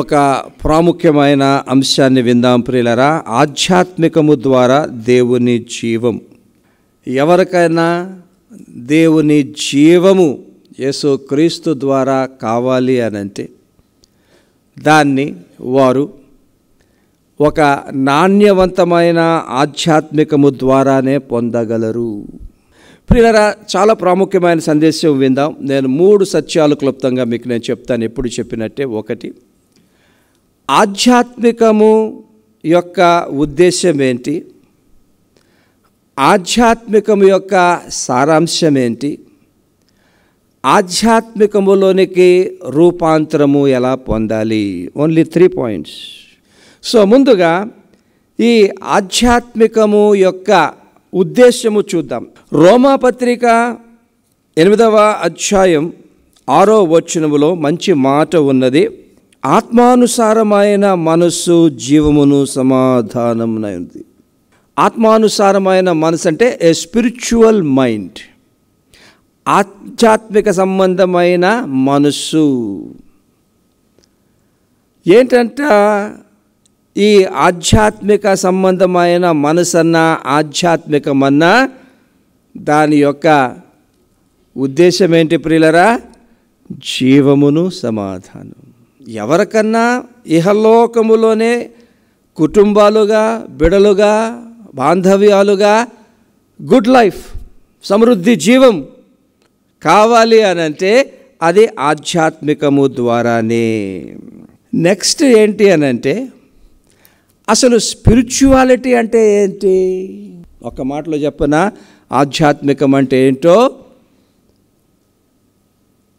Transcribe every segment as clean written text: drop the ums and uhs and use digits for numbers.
ఒక ప్రాముఖ్యమైన అంశాన్ని విందాం ప్రియులారా. ఆధ్యాత్మికము ద్వారా దేవుని జీవం. ఎవరికైనా దేవుని జీవము యేసుక్రీస్తు ద్వారా కావాలి అనంటే దాన్ని వారు ఒక నాణ్యవంతమైన ఆధ్యాత్మికము ద్వారానే పొందగలరు. ప్రియులారా, చాలా ప్రాముఖ్యమైన సందేశం విందాం. నేను 3 సత్యాలు క్లుప్తంగా మీకు నేను చెప్తాను, ఎప్పుడు చెప్పినట్టే. ఒకటి, ఆధ్యాత్మికము యొక్క ఉద్దేశం ఏంటి, ఆధ్యాత్మికము యొక్క సారాంశం ఏంటి, ఆధ్యాత్మికములోనికి రూపాంతరము ఎలా పొందాలి. Only 3 points. సో ముందుగా ఈ ఆధ్యాత్మికము యొక్క ఉద్దేశము చూద్దాం. రోమాపత్రిక 8వ అధ్యాయం 6వ వచనములో మంచి మాట ఉన్నది. ఆత్మానుసారమైన మనస్సు జీవమును సమాధానమునైనది. ఆత్మానుసారమైన మనసు అంటే ఏ స్పిరిచువల్ మైండ్, ఆధ్యాత్మిక సంబంధమైన మనస్సు. ఏంటంట ఈ ఆధ్యాత్మిక సంబంధమైన మనసన్నా ఆధ్యాత్మికమన్నా దాని యొక్క ఉద్దేశం ఏంటి ప్రియులరా? జీవమును సమాధానం. ఎవరికన్నా ఇహలోకములోనే కుటుంబాలుగా, బిడలుగా, బాంధవ్యాలుగా గుడ్ లైఫ్, సమృద్ధి జీవం కావాలి అనంటే అది ఆధ్యాత్మికము ద్వారానే. నెక్స్ట్ ఏంటి అనంటే అసలు స్పిరిచువాలిటీ అంటే ఏంటి? ఒక మాటలో చెప్పనా, ఆధ్యాత్మికం అంటే ఏంటో,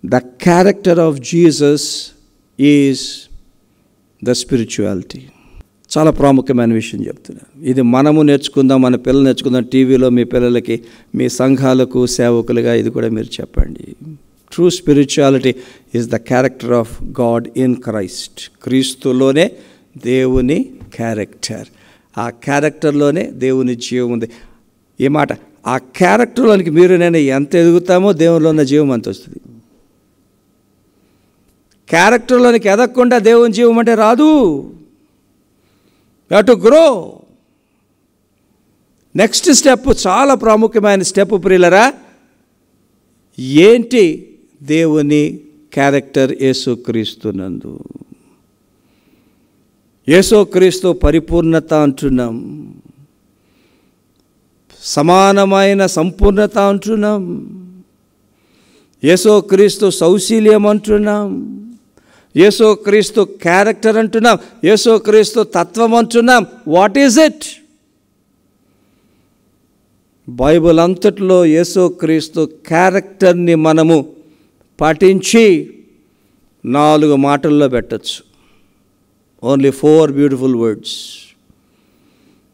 the character of Jesus is the spirituality. చాలా ప్రాముఖ్యమైన విషయం చెప్తున్నాను. ఇది మనము నేర్చుకుందాం, మన పిల్లలు నేర్చుకుందాం. టీవీలో మీ పిల్లలకి, మీ సంఘాలకు సేవకులుగా ఇది కూడా మీరు చెప్పండి. True spirituality is the character of God in Christ. క్రీస్తులోనే దేవుని క్యారెక్టర్, ఆ క్యారెక్టర్లోనే దేవుని జీవం ఉంది. ఈ మాట, ఆ క్యారెక్టర్లోనికి మీరు నేను ఎంత ఎదుగుతామో దేవునిలో ఉన్న జీవం అంత వస్తుంది. క్యారెక్టర్లోనికి ఎదగకుండా దేవుని జీవం అంటే రాదు. You have to grow. Next step చాలా ప్రాముఖ్యమైన స్టెప్ ప్రియులరా. ఏంటి దేవుని క్యారెక్టర్? యేసుక్రీస్తునందు. యేసుక్రీస్తు పరిపూర్ణత అంటున్నాం, సమానమైన సంపూర్ణత అంటున్నాం, యేసుక్రీస్తు సౌశీల్యం అంటున్నాం, యేసుక్రీస్తు క్యారెక్టర్ అంటున్నాం, యేసుక్రీస్తు తత్వం అంటున్నాం. What is it? బైబిల్ అంతట్లో యేసుక్రీస్తు క్యారెక్టర్ని మనము పఠించి 4 మాటల్లో పెట్టచ్చు. Only 4 beautiful words.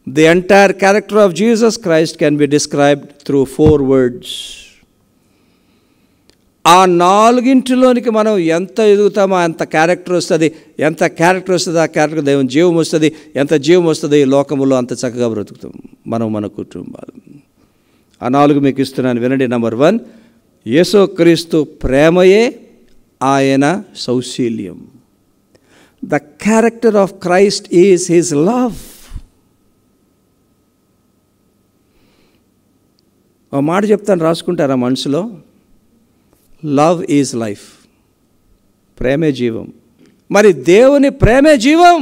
The entire character of Jesus Christ can be described through 4 words. ఆ 4ంటిలోనికి మనం ఎంత ఎదుగుతామో అంత క్యారెక్టర్ వస్తుంది. ఎంత క్యారెక్టర్ వస్తుంది ఆ క్యారెక్టర్ దేవుని జీవం వస్తుంది. ఎంత జీవం వస్తుంది ఈ లోకములో అంత చక్కగా బ్రతుకుతాం మనం, మన కుటుంబాలు. ఆ 4 మీకు ఇస్తున్నాను, వినండి. నెంబర్ 1, యేసుక్రీస్తు ప్రేమయే ఆయన సౌశీల్యం. The character of Christ is his love. ఒక మాట చెప్తాను, రాసుకుంటారా మనసులో? Love is life. ప్రేమే జీవం. మరి దేవుని ప్రేమే జీవం.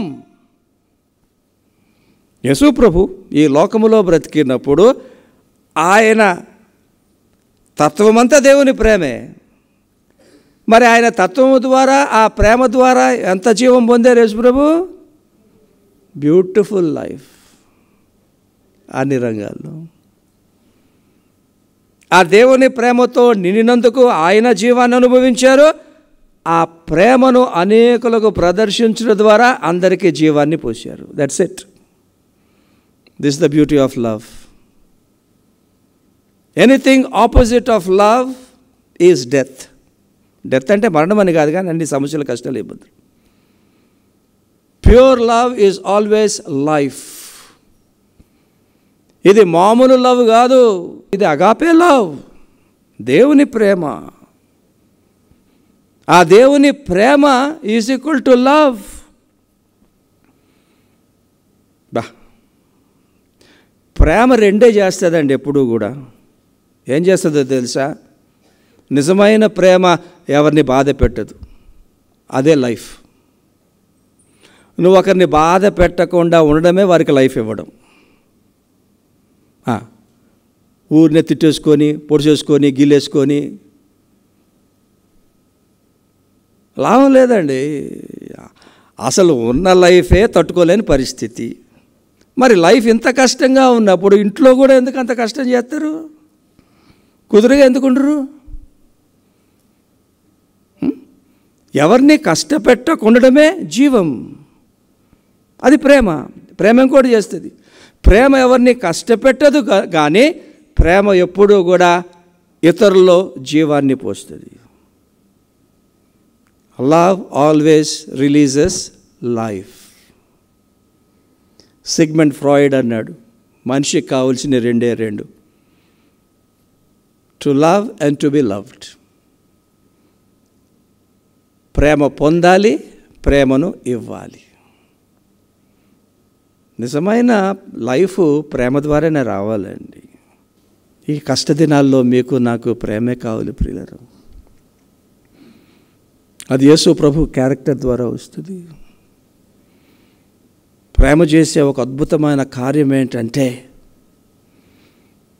యేసు ప్రభు ఈ లోకములో బ్రతికినప్పుడు ఆయన తత్వమంతా దేవుని ప్రేమే. మరి ఆయన తత్వము ద్వారా, ఆ ప్రేమ ద్వారా ఎంత జీవం పొందారు యేసు ప్రభు? Beautiful life. అన్ని రంగాల్లో ఆ దేవుని ప్రేమతో నిండినందుకు ఆయన జీవాన్ని అనుభవించారు. ఆ ప్రేమను అనేకులకు ప్రదర్శించడం ద్వారా అందరికీ జీవాన్ని పోశారు. That's it. This the beauty of love. Anything opposite of love is death. Death అంటే మరణం అని కాదు, కానీ అన్ని సమస్యలు, కష్టాలు, ఇబ్బందులు. Pure love is always life. ఇది మామూలు లవ్ కాదు, ఇది అగాపే లవ్, దేవుని ప్రేమ. ఆ దేవుని ప్రేమ ఈజ్ ఈక్వల్ టు లవ్. ప్రేమ రెండే చేస్తుందండి ఎప్పుడూ కూడా. ఏం చేస్తుందో తెలుసా? నిజమైన ప్రేమ ఎవరిని బాధ పెట్టదు. అదే లైఫ్. నువ్వు ఒకరిని బాధ పెట్టకుండా ఉండడమే వారికి లైఫ్ ఇవ్వడం. ఊరిని తిట్టేసుకొని పొడిచేసుకొని గిల్లేసుకొని లాభం లేదండి. అసలు ఉన్న లైఫే తట్టుకోలేని పరిస్థితి. మరి లైఫ్ ఇంత కష్టంగా ఉన్నప్పుడు ఇంట్లో కూడా ఎందుకు అంత కష్టం చేస్తారు? కుదురుగా ఎందుకు ఉండరు? ఎవరిని కష్టపెట్టకుండడమే జీవం. అది ప్రేమ. ప్రేమ ఇంకోటి చేస్తుంది. ప్రేమ ఎవరిని కష్టపెట్టదు, కానీ ప్రేమ ఎప్పుడూ కూడా ఇతరుల్లో జీవాన్ని పోస్తుంది. Love always releases life. Sigmund Freud అన్నాడు, మనిషికి కావాల్సిన రెండే రెండు, to love and to be loved. ప్రేమ పొందాలి, ప్రేమను ఇవ్వాలి. నిజమైన లైఫ్ ప్రేమ ద్వారానే రావాలండి. ఈ కష్టదినాల్లో మీకు నాకు ప్రేమే కావాలి ప్రియులారా. అది యేసు ప్రభు క్యారెక్టర్ ద్వారా వస్తుంది. ప్రేమ చేసే ఒక అద్భుతమైన కార్యం ఏంటంటే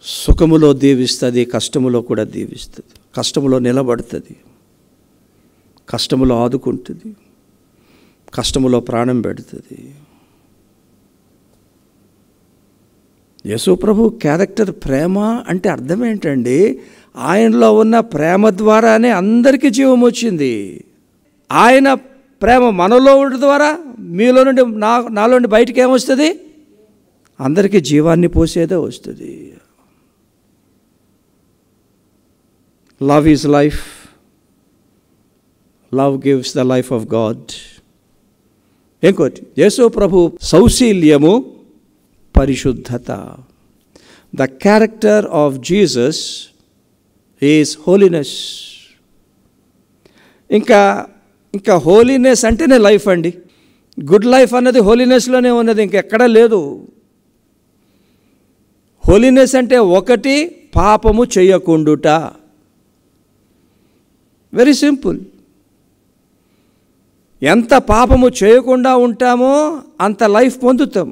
సుఖములో దీవిస్తుంది, కష్టములో కూడా దీవిస్తుంది. కష్టములో నిలబడుతుంది, కష్టములో ఆదుకుంటుంది, కష్టములో ప్రాణం పెడుతుంది. యేసు ప్రభు క్యారెక్టర్ ప్రేమ అంటే అర్థం ఏంటండి? ఆయనలో ఉన్న ప్రేమ ద్వారానే అందరికీ జీవం వచ్చింది. ఆయన ప్రేమ మనలో ఉండడం ద్వారా మీలో నుండి నాలో నుండి బయటికి ఏమొస్తుంది? అందరికీ జీవాన్ని పోసేదే వస్తుంది. Love is life. Love gives the life of God. ఇంకోటి, యేసు ప్రభు సౌశీల్యము, పరిశుద్ధత. The character of Jesus is holiness. ఇంకా హోలీనెస్ అంటేనే లైఫ్ అండి. గుడ్ లైఫ్ అన్నది హోలీనెస్లోనే ఉన్నది, ఇంకెక్కడా లేదు. హోలీనెస్ అంటే ఒకటి, పాపము చేయకుండుట. Very simple. ఎంత పాపము చేయకుండా ఉంటామో అంత లైఫ్ పొందుతాం.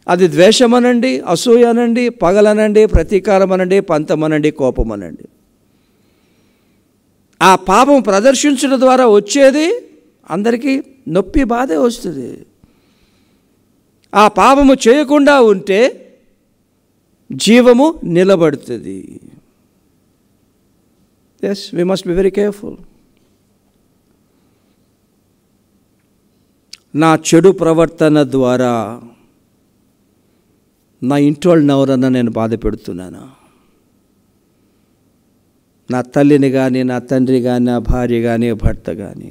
అది ద్వేషం అనండి, అసూయ అనండి, పగలనండి, ప్రతీకారం అనండి, పంతం అనండి, కోపం అనండి. ఆ పాపం ప్రదర్శించడం ద్వారా వచ్చేది అందరికీ నొప్పి, బాధే వస్తుంది. ఆ పాపము చేయకుండా ఉంటే జీవము నిలబడుతుంది. Yes, we must be very careful. నా చెడు ప్రవర్తన ద్వారా నా ఇంటోళ్ళని ఎవరన్నా నేను బాధ పెడుతున్నానా? నా తల్లిని కానీ, నా తండ్రి కానీ, నా భార్య కానీ, భర్త కానీ,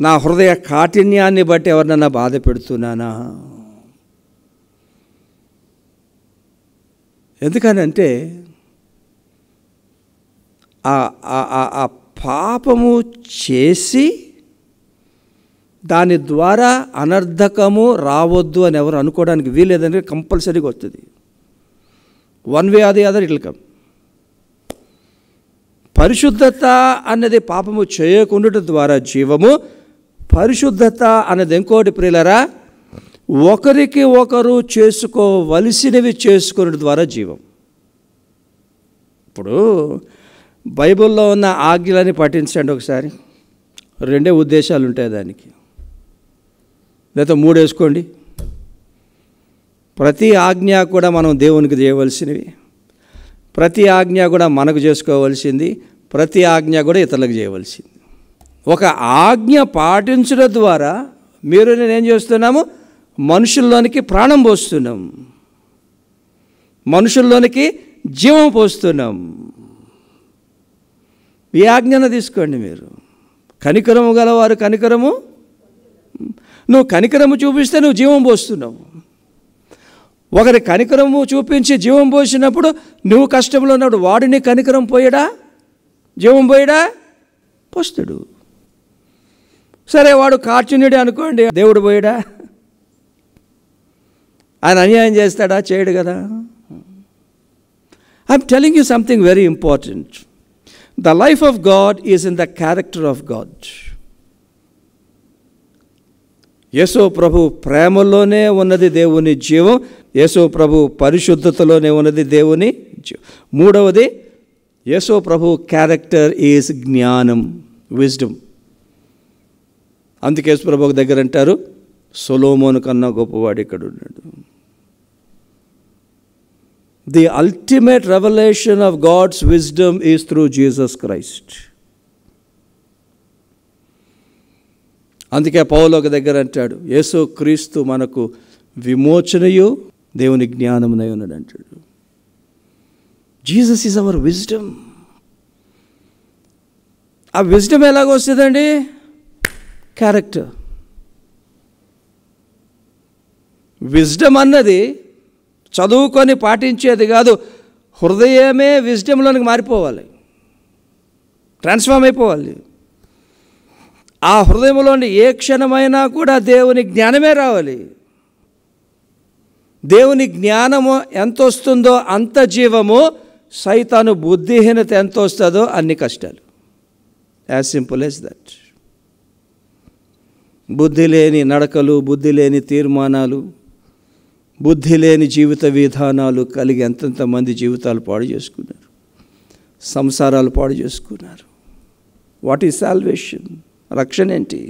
నా హృదయ కాఠిన్యాన్ని బట్టి ఎవరినన్నా బాధ పెడుతున్నానా? ఎందుకనంటే ఆ పాపము చేసి దాని ద్వారా అనర్థకము రావద్దు అని ఎవరు అనుకోవడానికి వీలేదంటే కంపల్సరీగా వస్తుంది. వన్ వే అది అదర్ ఇట్ విల్ కమ్. పరిశుద్ధత అన్నది పాపము చేయకుండా ద్వారా జీవము. పరిశుద్ధత అన్నది ఇంకోటి ప్రియులరా, ఒకరికి ఒకరు చేసుకోవలసినవి చేసుకునే ద్వారా జీవం. ఇప్పుడు బైబిల్లో ఉన్న ఆజ్ఞలని పఠించండి ఒకసారి. రెండే ఉద్దేశాలు ఉంటాయి దానికి, లేదా మూడు వేసుకోండి. ప్రతి ఆజ్ఞ కూడా మనం దేవునికి చేయవలసినవి, ప్రతి ఆజ్ఞ కూడా మనకు చేసుకోవలసింది, ప్రతి ఆజ్ఞ కూడా ఇతరులకు చేయవలసింది. ఒక ఆజ్ఞ పాటించడం ద్వారా మీరు నేనేం చేస్తున్నాము? మనుషుల్లోనికి ప్రాణం పోస్తున్నాం, మనుషుల్లోనికి జీవం పోస్తున్నాం. ఈ ఆజ్ఞను తీసుకోండి మీరు. కనికరము గలవారు కనికరము. నువ్వు కనికరము చూపిస్తే నువ్వు జీవం పోస్తున్నావు. ఒకరి కనికరము చూపించి జీవం పోసినప్పుడు నువ్వు కష్టంలో ఉన్నప్పుడు వాడిని కనికరం పోయడా, జీవం పోయడా? పోస్తాడు. సరే, వాడు కార్చున్యుడే అనుకోండి, దేవుడు పోయడా? ఆయన అన్యాయం చేస్తాడా? చేయడు కదా. I'm telling you something very important. The life of God is in the character of God. Yesu ప్రభు ప్రేమలోనే ఉన్నది దేవుని జీవం. యేసు ప్రభు పరిశుద్ధతలోనే ఉన్నది దేవుని జీవం. మూడవది, యేసు ప్రభు క్యారెక్టర్ ఈజ్ జ్ఞానం, విజ్డమ్. అందుకే యేసు ప్రభు దగ్గర అంటారు, సొలొమోను కన్నా గొప్పవాడు ఇక్కడ ఉన్నాడు. The ultimate revolution of God's wisdom is through Jesus Christ. అందుకే పౌలు ఒక దగ్గర అంటాడు, యేసు క్రీస్తు మనకు విమోచనయు దేవుని జ్ఞానమునై ఉన్నాడు అంటాడు. Jesus is our wisdom. ఆ విజ్డమ్ ఎలాగొస్తుందండి? క్యారెక్టర్. విజ్డమ్ అన్నది చదువుకొని పాటించేది కాదు. హృదయమే విజ్డమ్లోనికి మారిపోవాలి, ట్రాన్స్ఫార్మ్ అయిపోవాలి. ఆ హృదయంలోని ఏ క్షణమైనా కూడా దేవుని జ్ఞానమే రావాలి. దేవుని జ్ఞానము ఎంత వస్తుందో అంత జీవము, సైతాను బుద్ధిహీనత ఎంత వస్తుందో అన్ని కష్టాలు. As simple as that. బుద్ధి లేని నడకలు, బుద్ధి లేని తీర్మానాలు, బుద్ధి లేని జీవిత విధానాలు కలిగి ఎంతెంతమంది జీవితాలు పాడు చేసుకున్నారు, సంసారాలు పాడు చేసుకున్నారు. What is salvation? రక్షణ ఏంటి?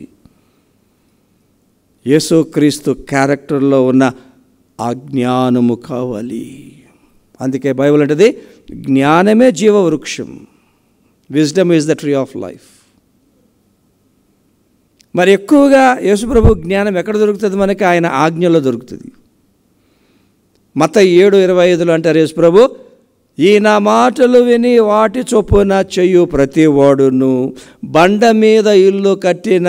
యేసుక్రీస్తు క్యారెక్టర్లో ఉన్న ఆ జ్ఞానము కావాలి. అందుకే బైబిల్ అంటది, జ్ఞానమే జీవవృక్షం. Wisdom is the tree of life. మరి ఎక్కువగా యేసుప్రభు జ్ఞానం ఎక్కడ దొరుకుతుంది మనకి? ఆయన ఆజ్ఞలో దొరుకుతుంది. మత్తయి 7:25 అంటారు యేసుప్రభు, ఈ నా మాటలు విని వాటి చొప్పున చెయ్యు ప్రతివాడును బండ మీద ఇల్లు కట్టిన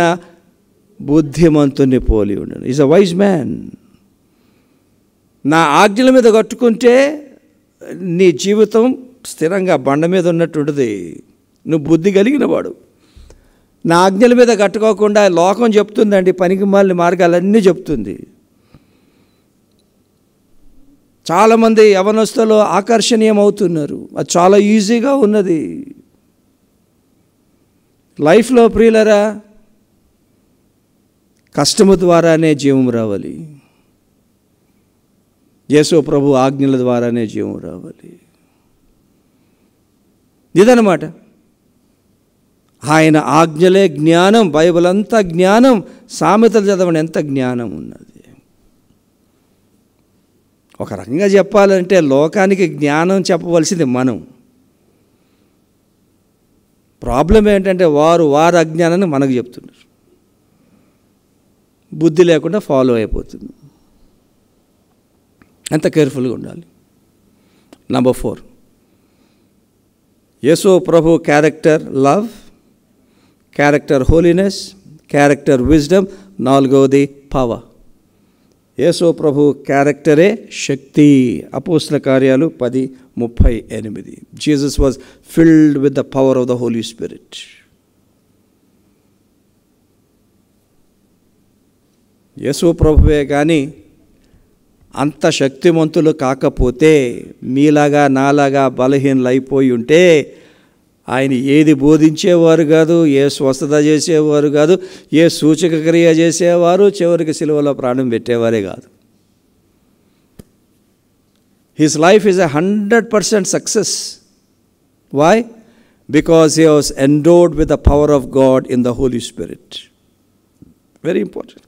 బుద్ధిమంతుని పోలి ఉండను. Is a wise man. నా ఆజ్ఞల మీద కట్టుకుంటే నీ జీవితం స్థిరంగా బండ మీద ఉన్నట్టు ఉంటుంది. నువ్వు బుద్ధి కలిగిన వాడు. నా ఆజ్ఞల మీద కట్టుకోకుండా లోకం చెప్తుందండి, పనికి మాలిన మార్గాలన్నీ చెప్తుంది. చాలామంది యవనస్తులు ఆకర్షణీయం అవుతున్నారు. అది చాలా ఈజీగా ఉన్నది లైఫ్లో. ప్రియులరా, కష్టము ద్వారానే జీవం రావాలి. యేసు ప్రభు ఆజ్ఞల ద్వారానే జీవం రావాలి. ఇదన్నమాట. ఆయన ఆజ్ఞలే జ్ఞానం. బైబిల్ అంతా జ్ఞానం. సామెతలు చదవండి, ఎంత జ్ఞానం ఉన్నది. ఒక రకంగా చెప్పాలంటే లోకానికి జ్ఞానం చెప్పవలసింది మనం. ప్రాబ్లం ఏంటంటే వారి అజ్ఞానాన్ని మనకు చెప్తున్నారు. బుద్ధి లేకుండా ఫాలో అయిపోతుంది. ఎంత కేర్ఫుల్గా ఉండాలి. నంబర్ 4, యేసు ప్రభు character love, character holiness, character wisdom. 4వది పవర్. యేసు ప్రభు క్యారెక్టరే శక్తి. అపోస్తల కార్యాలు 10:38. Jesus was filled with the power of the Holy Spirit. Yesu ప్రభువే కానీ అంత శక్తిమంతులు కాకపోతే, మీలాగా నాలాగా బలహీనలు అయిపోయి ఉంటే ఆయన ఏది బోధించేవారు కాదు, ఏ స్వస్థత చేసేవారు కాదు, ఏ సూచక క్రియ చేసేవారు, చివరికి సిలువలో ప్రాణం పెట్టేవారే కాదు. His life is 100% success. Why? Because he was endowed with the power of God in the Holy Spirit. Very important.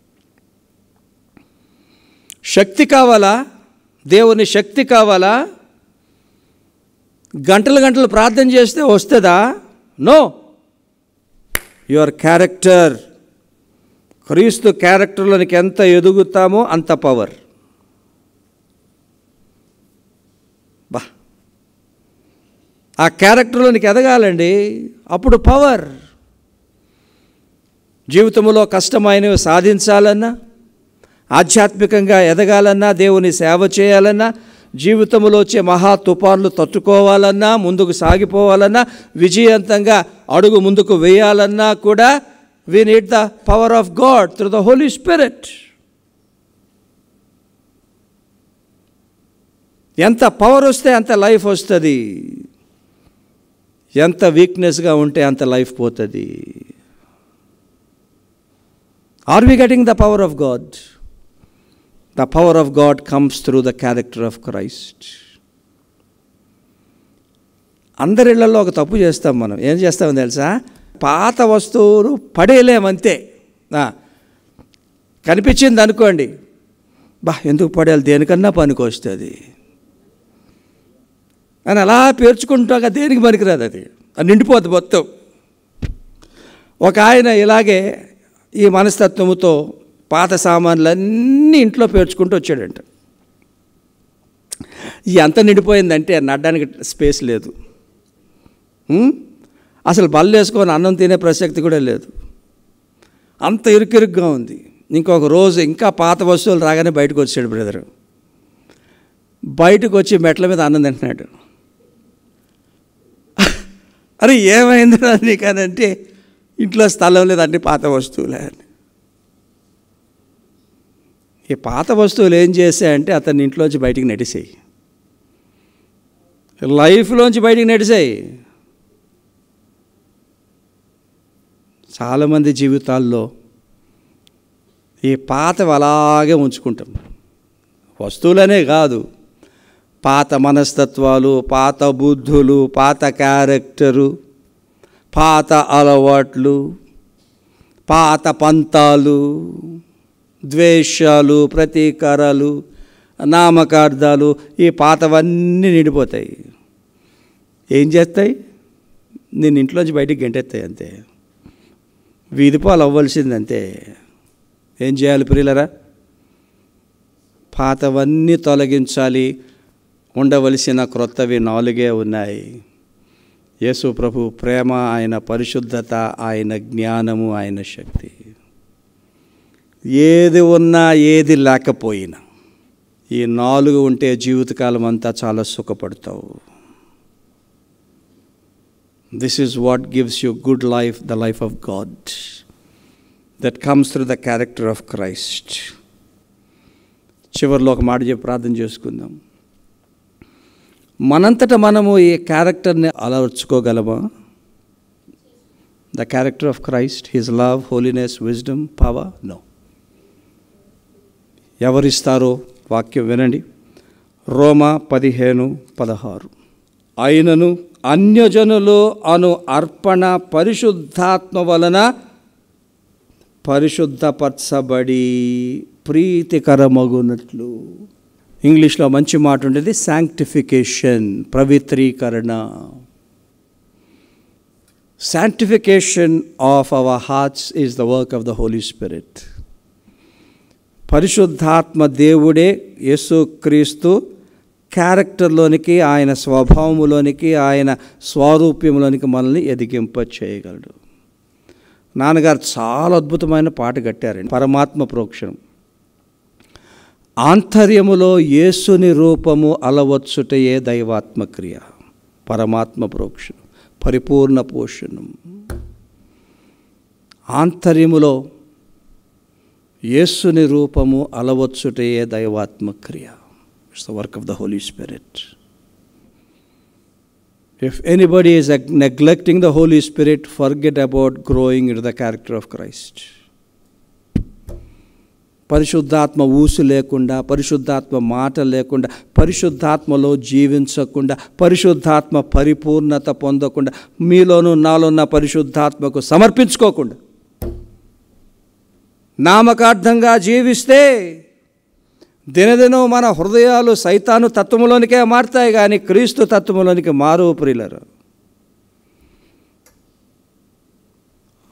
శక్తి కావాలా? దేవుని శక్తి కావాలా? గంటలు గంటలు ప్రార్థన చేస్తే వస్తుందా? నో. Your character. క్రీస్తు క్యారెక్టర్లోనికి ఎంత ఎదుగుతామో అంత పవర్. ఆ క్యారెక్టర్లోనికి ఎదగాలండి, అప్పుడు పవర్. జీవితంలో కష్టమైనవి సాధించాలన్నా, ఆధ్యాత్మికంగా ఎదగాలన్నా, దేవుని సేవ చేయాలన్నా, జీవితంలో వచ్చే మహా తుఫాన్లు తట్టుకోవాలన్నా, ముందుకు సాగిపోవాలన్నా, విజయవంతంగా అడుగు ముందుకు వేయాలన్నా కూడా we need the power of God through the Holy Spirit. ఎంత పవర్ వస్తే అంత లైఫ్ వస్తుంది, ఎంత వీక్నెస్గా ఉంటే అంత లైఫ్ పోతుంది. Are we getting the power of God? The power of God comes through the character of Christ. అందరి ఇళ్లలో ఒక తప్పు చేస్తాం మనం. ఏం చేస్తామని తెలుసా? పాత వస్తువులు పడేయలేమంతే. కనిపించింది అనుకోండి, ఎందుకు పడేయాలి, దేనికన్నా పనికొస్తుంది అని అలా పేర్చుకుంటాక దేనికి పనికిరాదు, అది నిండిపోద్ది మొత్తం. ఒక ఆయన ఇలాగే ఈ మనస్తత్వముతో పాత సామాన్లన్నీ ఇంట్లో పేర్చుకుంటూ వచ్చాడంట. ఎంత నిండిపోయిందంటే నడ్డానికి స్పేస్ లేదు, అసలు బళ్ళు వేసుకొని అన్నం తినే ప్రసక్తి కూడా లేదు, అంత ఇరుకిరుగ్గా ఉంది. ఇంకొక రోజు ఇంకా పాత వస్తువులు రాగానే బయటకు వచ్చాడు బ్రదరు. బయటకు వచ్చి మెట్ల మీద అన్నం తింటున్నాడు. అరే ఏమైంది నీకనంటే, ఇంట్లో స్థలం లేదు, అన్ని పాత వస్తువులే అని. ఈ పాత వస్తువులు ఏం చేశాయంటే అతన్ని ఇంట్లోంచి బయటికి నెడిసాయి, లైఫ్లోంచి బయటికి నెడిసాయి. చాలామంది జీవితాల్లో ఈ పాతవి అలాగే ఉంచుకుంటాం. వస్తువులనే కాదు, పాత మనస్తత్వాలు, పాత బుద్ధులు, పాత క్యారెక్టరు, పాత అలవాట్లు, పాత పంతాలు, ద్వేషాలు, ప్రతీకారాలు, నామకార్థాలు, ఈ పాతవన్నీ నిండిపోతాయి. ఏం చేస్తాయి? నేను ఇంట్లోంచి బయటికి గెంటెత్తాయి అంతే, వీధిపాలు అవ్వాల్సిందంతే. ఏం చేయాలి ప్రియులరా? పాతవన్నీ తొలగించాలి, ఉండవలసిన క్రొత్తవి 4 ఉన్నాయి. యేసు ప్రభు ప్రేమ, ఆయన పరిశుద్ధత, ఆయన జ్ఞానము, ఆయన శక్తి. ఏది ఉన్నా ఏది లేకపోయినా ఈ 4 ఉంటే జీవితకాలం అంతా చాలా సుఖపడతావు. This is what gives you good life, the life of God that comes through the character of Christ. చివరిలో ఒక మాట చెప్పి ప్రార్థన చేసుకుందాం. మనంతటా మనము ఈ క్యారెక్టర్ని అలవర్చుకోగలమా? The character of Christ, his love, holiness, wisdom, power? No. ఎవరిస్తారో వాక్యం వినండి. రోమా 15:16. అయినను అన్యజనులు అను అర్పణ పరిశుద్ధాత్మ వలన పరిశుద్ధపరచబడి ప్రీతికరమగునట్లు. ఇంగ్లీష్లో మంచి మాట ఉండేది, శాంక్టిఫికేషన్, పవిత్రీకరణ. Sanctification of our hearts is the work of the Holy Spirit. పరిశుద్ధాత్మ దేవుడే యేసుక్రీస్తు క్యారెక్టర్లోనికి, ఆయన స్వభావములోనికి, ఆయన స్వరూప్యంలోనికి మనల్ని ఎదిగింప చేయగలడు. నాన్నగారు చాలా అద్భుతమైన పాట కట్టారండి, పరమాత్మ ప్రోక్షణం. ఆంతర్యములో యేసుని రూపము అలవచ్చుటయే దైవాత్మక్రియ. పరమాత్మ ప్రోక్షణం, పరిపూర్ణ పోషణం. ఆంతర్యములో యేసుని రూపము అలవచ్చుటయే దైవాత్మక్రియ. It's the work of the Holy Spirit. If anybody is neglecting the Holy Spirit, forget about growing into the character of Christ. పరిశుద్ధాత్మ ఊసు లేకుండా, పరిశుద్ధాత్మ మాట లేకుండా, పరిశుద్ధాత్మలో జీవించకుండా, పరిశుద్ధాత్మ పరిపూర్ణత పొందకుండా, మీలోనూ నాలోన్న పరిశుద్ధాత్మకు సమర్పించుకోకుండా నామకార్థంగా జీవిస్తే దినదినం మన హృదయాలు సైతాను తత్వములోనికే మారుతాయి, కానీ క్రీస్తు తత్వములోనికి మారు ప్రియులరు.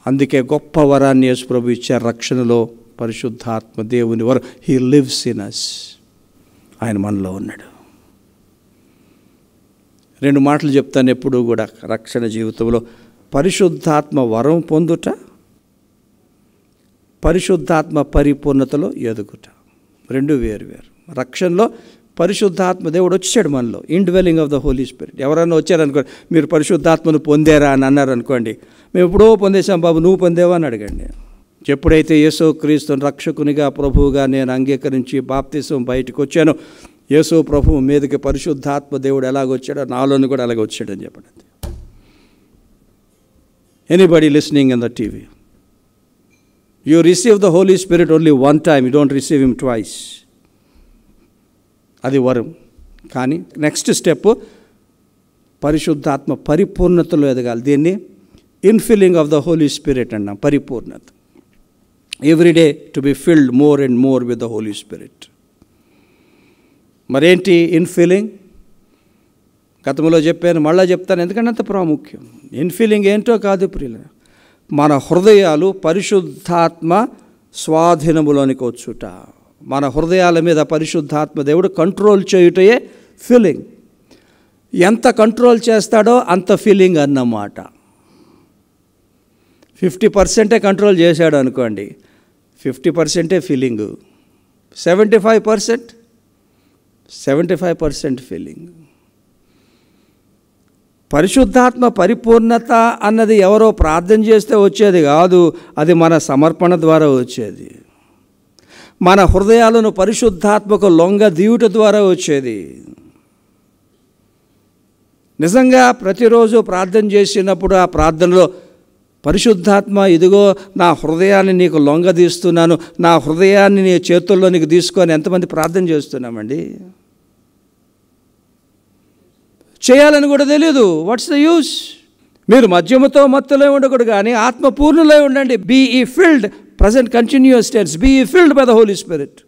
అందుకే గొప్ప వరాన్ని యేసు ప్రభు ఇచ్చారు రక్షణలో. పరిశుద్ధాత్మ దేవుని వరం, హీ లివ్స్ ఇన్ us. ఆయన మనలో ఉన్నాడు. 2 మాటలు చెప్తాను ఎప్పుడూ కూడా రక్షణ జీవితంలో. పరిశుద్ధాత్మ వరం పొందుట, పరిశుద్ధాత్మ పరిపూర్ణతలో ఎదుగుట. 2 వేరు. రక్షణలో పరిశుద్ధాత్మ దేవుడు వచ్చాడు మనలో, ఇండ్వెల్లింగ్ ఆఫ్ ద హోలీ స్పిరిట్. ఎవరైనా వచ్చారనుకోండి, మీరు పరిశుద్ధాత్మను పొందారా అని అన్నారనుకోండి, మేము ఎప్పుడో పొందేశాం బాబు, నువ్వు పొందేవా అని అడగండి. ఎప్పుడైతే యేసుక్రీస్తుని రక్షకునిగా ప్రభువుగా నేను అంగీకరించి బాప్తిసం బయటకు వచ్చానో, యేసు ప్రభువు మీదకి పరిశుద్ధాత్మ దేవుడు ఎలాగొచ్చాడో నాలోని కూడా అలాగే వచ్చాడని చెప్పండి. Anybody listening in the TV, you receive the Holy Spirit only one time, you don't receive him twice. అది వరం. కానీ నెక్స్ట్ స్టెప్ పరిశుద్ధాత్మ పరిపూర్ణతలో ఎదగాలి. దీన్ని infilling of the Holy Spirit అన్నాం, పరిపూర్ణత. Every day to be filled more and more with the Holy Spirit. మరేంటి ఇన్ఫిల్లింగ్? గతంలో చెప్పాను, మళ్ళీ చెప్తాను, ఎందుకంటే అంత ప్రాముఖ్యం. ఇన్ఫిల్లింగ్ ఏంటో కాదు ప్రియుల, మన హృదయాలు పరిశుద్ధాత్మ స్వాధీనములోనికి వచ్చుట. మన హృదయాల మీద పరిశుద్ధాత్మ దేవుడు కంట్రోల్ చేయుటయే ఫీలింగ్. ఎంత కంట్రోల్ చేస్తాడో అంత ఫీలింగ్ అన్నమాట. 50% కంట్రోల్ చేశాడు అనుకోండి, 50% ఫీలింగు, 75% ఫీలింగ్. పరిశుద్ధాత్మ పరిపూర్ణత అన్నది ఎవరో ప్రార్థన చేస్తే వచ్చేది కాదు, అది మన సమర్పణ ద్వారా వచ్చేది. మన హృదయాలను పరిశుద్ధాత్మకు లొంగ దీవుట ద్వారా వచ్చేది. నిజంగా ప్రతిరోజు ప్రార్థన చేసినప్పుడు ఆ ప్రార్థనలో పరిశుద్ధాత్మ, ఇదిగో నా హృదయాన్ని నీకు లొంగదీస్తున్నాను, నా హృదయాన్ని నీ చేతుల్లో నీకు తీసుకొని ఎంతమంది ప్రార్థన చేస్తున్నామండి? చేయాలని కూడా తెలియదు. What's the use? మీరు మద్యముతో మత్తులై ఉండకూడదు, కానీ ఆత్మపూర్ణులై ఉండండి. Be ye filled, present continuous tense, be ye filled by the Holy Spirit.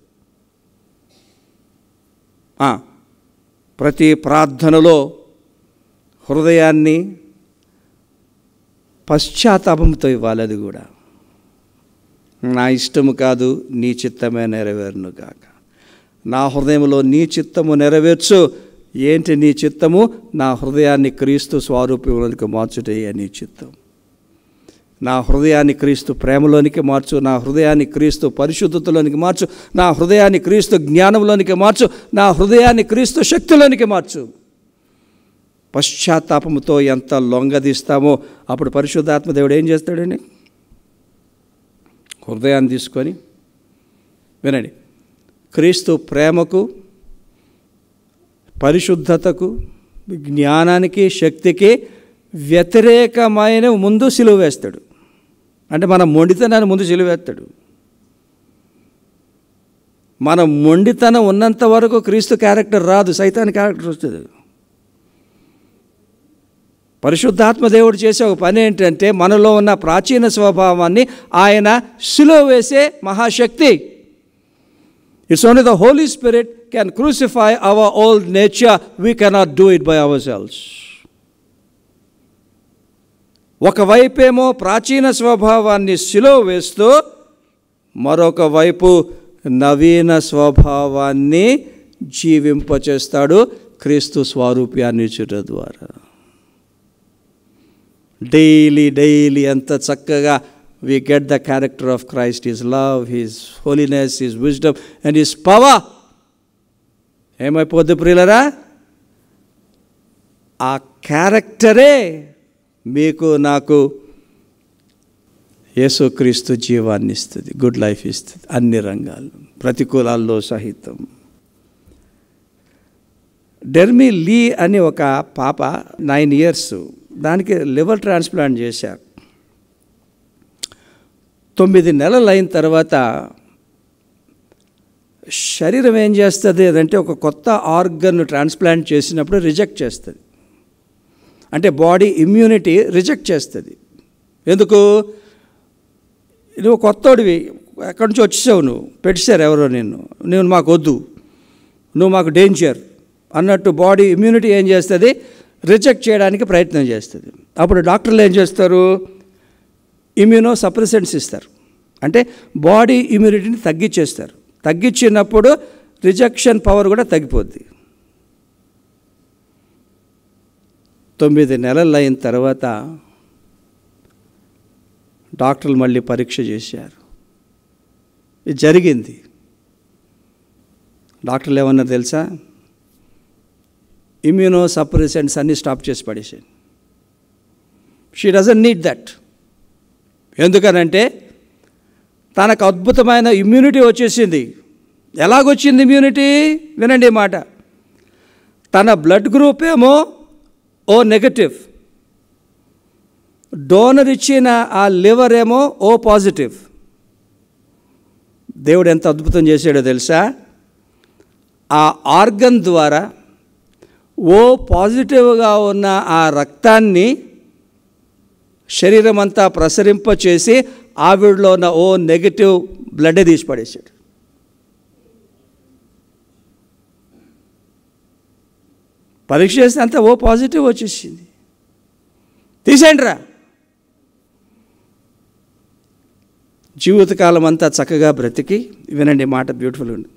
ప్రతి ప్రార్థనలో హృదయాన్ని పశ్చాత్తాపంతో ఇవ్వాలి. అది కూడా నా ఇష్టము కాదు, నీ చిత్తమే నెరవేరును కాక. నా హృదయంలో నీ చిత్తము నెరవేర్చు. ఏంటి నీ చిత్తము? నా హృదయాన్ని క్రీస్తు స్వరూపంలోనికి మార్చుటయే నీ చిత్తం. నా హృదయాన్ని క్రీస్తు ప్రేమలోనికి మార్చు, నా హృదయాన్ని క్రీస్తు పరిశుద్ధతలోనికి మార్చు, నా హృదయాన్ని క్రీస్తు జ్ఞానంలోనికి మార్చు, నా హృదయాన్ని క్రీస్తు శక్తిలోనికి మార్చు. పశ్చాత్తాపముతో ఎంత లొంగదీస్తామో అప్పుడు పరిశుద్ధాత్మ దేవుడు ఏం చేస్తాడండి? హృదయాన్ని తీసుకొని, వినండి, క్రీస్తు ప్రేమకు, పరిశుద్ధతకు, జ్ఞానానికి, శక్తికి వ్యతిరేకమైన ముందు సిలువ వేస్తాడు. అంటే మన మొండితనాన్ని ముందు సిలువ వేస్తాడు. మన మొండితనం ఉన్నంత వరకు క్రీస్తు క్యారెక్టర్ రాదు, సైతాన్ క్యారెక్టర్ వస్తుంది. పరిశుద్ధాత్మ దేవుడు చేసే ఒక పని ఏంటంటే మనలో ఉన్న ప్రాచీన స్వభావాన్ని ఆయన సిలువ వేసే మహాశక్తి. It's only the Holy Spirit can crucify our old nature. We cannot do it by ourselves. ఒకవైపేమో ప్రాచీన స్వభావాన్ని సిలువ వేస్తూ, మరొక వైపు నవీన స్వభావాన్ని జీవింపచేస్తాడు క్రీస్తు స్వరూప్యాన్ని ఇచ్చుట ద్వారా. డైలీ ఎంత చక్కగా we get the character of Christ, His love, His holiness, His wisdom and His power. ఏమైపోద్ది ప్రియులరా? ఆ క్యారెక్టరే మీకు నాకు యేసుక్రీస్తు జీవాన్ని ఇస్తుంది, గుడ్ లైఫ్ ఇస్తుంది, అన్ని రంగాలు, ప్రతికూలాల్లో సహితం. డెర్మీ లీ అని ఒక పాప 9 years, దానికి లివర్ ట్రాన్స్ప్లాంట్ చేశారు. 9 నెలలు అయిన తర్వాత శరీరం ఏం చేస్తుంది అంటే ఒక కొత్త ఆర్గన్ ట్రాన్స్ప్లాంట్ చేసినప్పుడు రిజెక్ట్ చేస్తుంది. అంటే బాడీ ఇమ్యూనిటీ రిజెక్ట్ చేస్తుంది. ఎందుకు? నువ్వు కొత్తోడివి, ఎక్కడి నుంచి వచ్చేసావు, నువ్వు పెట్టారు ఎవరో నేను మాకు వద్దు, నువ్వు మాకు డేంజర్ అన్నట్టు బాడీ ఇమ్యూనిటీ ఏం చేస్తుంది? రిజెక్ట్ చేయడానికి ప్రయత్నం చేస్తుంది. అప్పుడు డాక్టర్లు ఏం చేస్తారు? ఇమ్యూనో సప్రెసెంట్స్ ఇస్తారు. అంటే బాడీ ఇమ్యూనిటీని తగ్గించేస్తారు. తగ్గించినప్పుడు రిజెక్షన్ పవర్ కూడా తగ్గిపోద్ది. 9 నెలలు అయిన తర్వాత డాక్టర్లు మళ్ళీ పరీక్ష చేశారు. ఇది జరిగింది. డాక్టర్లు ఏమన్నా తెలుసా? ఇమ్యూనో సప్రెసెంట్స్ అన్నీ స్టాప్ చేసి పడేసాను. She doesn't need that. ఎందుకనంటే తనకు అద్భుతమైన ఇమ్యూనిటీ వచ్చేసింది. ఎలాగొచ్చింది ఇమ్యూనిటీ? వినండి ఈ మాట. తన బ్లడ్ గ్రూప్ ఏమో ఓ నెగటివ్, డోనర్ ఇచ్చిన ఆ లివర్ ఏమో ఓ పాజిటివ్. దేవుడు ఎంత అద్భుతం చేశాడో తెలుసా? ఆ ఆర్గన్ ద్వారా ఓ పాజిటివ్గా ఉన్న ఆ రక్తాన్ని శరీరం అంతా ప్రసరింపచేసి ఆవిడలో ఉన్న ఓ నెగటివ్ బ్లడ్ తీసి పడేశాడు. పరీక్ష చేస్తే అంతా ఓ పాజిటివ్ వచ్చేసింది. తీసేయండి రా. జీవితకాలం అంతా చక్కగా బ్రతికి, వినండి మాట బ్యూటిఫుల్ ఉంది,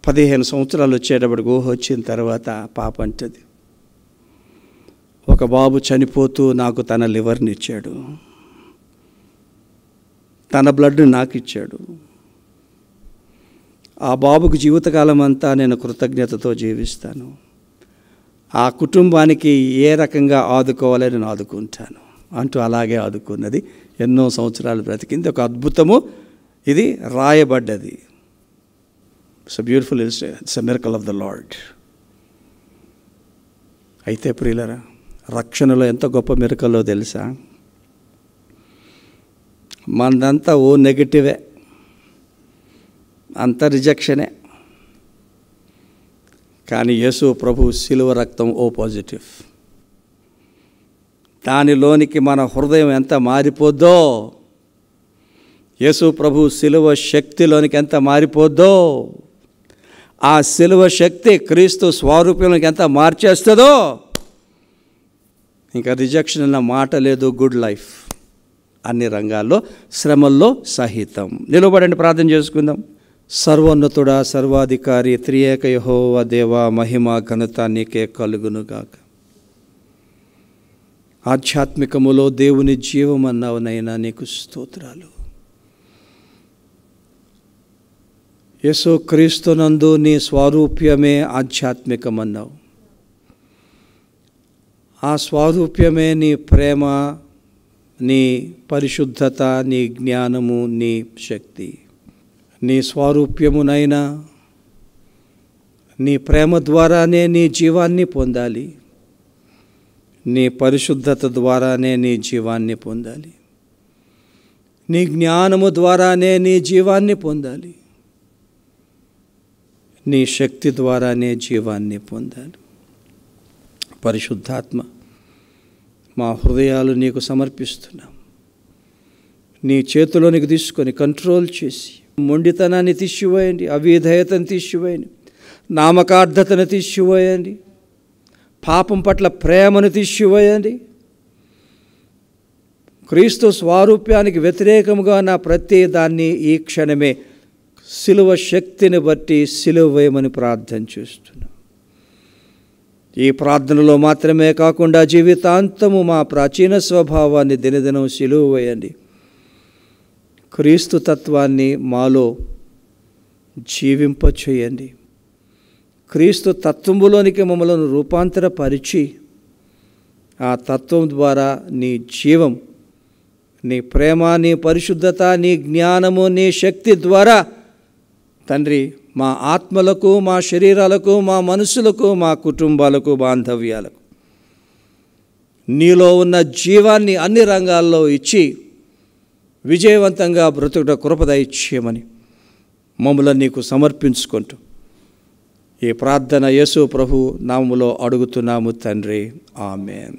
15 సంవత్సరాలు వచ్చేటప్పటికి ఊహ వచ్చిన తర్వాత పాప అంటది, ఒక బాబు చనిపోతూ నాకు తన లివర్ని ఇచ్చాడు, తన బ్లడ్ని నాకు ఇచ్చాడు. ఆ బాబుకు జీవితకాలం అంతా నేను కృతజ్ఞతతో జీవిస్తాను. ఆ కుటుంబానికి ఏ రకంగా ఆదుకోవాలో నేను ఆదుకుంటాను అంటూ అలాగే ఆదుకున్నది. ఎన్నో సంవత్సరాలు బ్రతికింది. ఒక అద్భుతము ఇది రాయబడ్డది. It's beautiful, it's a miracle of the Lord. అయితే ప్రియులరా, రక్షణలో ఎంత గొప్ప మిరకల్లో తెలుసా? మనదంతా ఓ నెగటివే, అంత రిజెక్షనే. కానీ యేసు ప్రభు శిలువ రక్తం ఓ పాజిటివ్. దానిలోనికి మన హృదయం ఎంత మారిపోద్దో, యేసు ప్రభు శిలువ శక్తిలోనికి ఎంత మారిపోద్దో, ఆ శిలువ శక్తి క్రీస్తు స్వరూపంలోకి ఎంత మార్చేస్తుందో, ఇంకా రిజెక్షన్ అన్న మాట లేదు. గుడ్ లైఫ్ అన్ని రంగాల్లో, శ్రమల్లో సహితం. నిలబడండి, ప్రార్థన చేసుకుందాం. సర్వోన్నతుడా, సర్వాధికారి, త్రియేక యెహోవా దేవా, మహిమ ఘనత నీకే కలుగునుగాక. ఆధ్యాత్మికములో దేవుని జీవమన్నావునైనా నీకు స్తోత్రాలు. యేసు క్రీస్తునందు నీ స్వారూప్యమే ఆధ్యాత్మికమన్నావు. ఆ స్వారూప్యమే నీ ప్రేమ, నీ పరిశుద్ధత, నీ జ్ఞానము, నీ శక్తి. నీ స్వారూప్యమునైనా నీ ప్రేమ ద్వారానే నీ జీవాన్ని పొందాలి, నీ పరిశుద్ధత ద్వారానే నీ జీవాన్ని పొందాలి, నీ జ్ఞానము ద్వారానే నీ జీవాన్ని పొందాలి, నీ శక్తి ద్వారానే జీవాన్ని పొందాలి. పరిశుద్ధాత్మ, మా హృదయాలు నీకు సమర్పిస్తున్నాం. నీ చేతిలోనికి తీసుకొని కంట్రోల్ చేసి మొండితనాన్ని తీసివేయండి, అవిధేయతను తీసివేయండి, నామకార్థతను తీసివేయండి, పాపం పట్ల ప్రేమను తీసివేయండి. క్రీస్తు స్వారూప్యానికి వ్యతిరేకముగా నా ప్రతి దాన్ని ఈ క్షణమే సిలువ శక్తిని బట్టి సిలువ వేయమని ప్రార్థన చేస్తున్నాం. ఈ ప్రార్థనలో మాత్రమే కాకుండా జీవితాంతము మా ప్రాచీన స్వభావాన్ని దినదినం సిలువ వేయండి. క్రీస్తు తత్వాన్ని మాలో జీవింపచేయండి. క్రీస్తు తత్వములోనికి మమ్మల్ని రూపాంతరపరిచి ఆ తత్వం ద్వారా నీ జీవం, నీ ప్రేమ, నీ పరిశుద్ధత, నీ జ్ఞానము, నీ శక్తి ద్వారా తండ్రి మా ఆత్మలకు, మా శరీరాలకు, మా మనసులకు, మా కుటుంబాలకు, బాంధవ్యాలకు నీలో ఉన్న జీవాన్ని అన్ని రంగాల్లో ఇచ్చి విజయవంతంగా బ్రతుకుట కృప దయచేయమని మమ్మల్ని నీకు సమర్పించుకుంటూ ఈ ప్రార్థన యేసు ప్రభు నామములో అడుగుతున్నాము తండ్రి. ఆమేన్.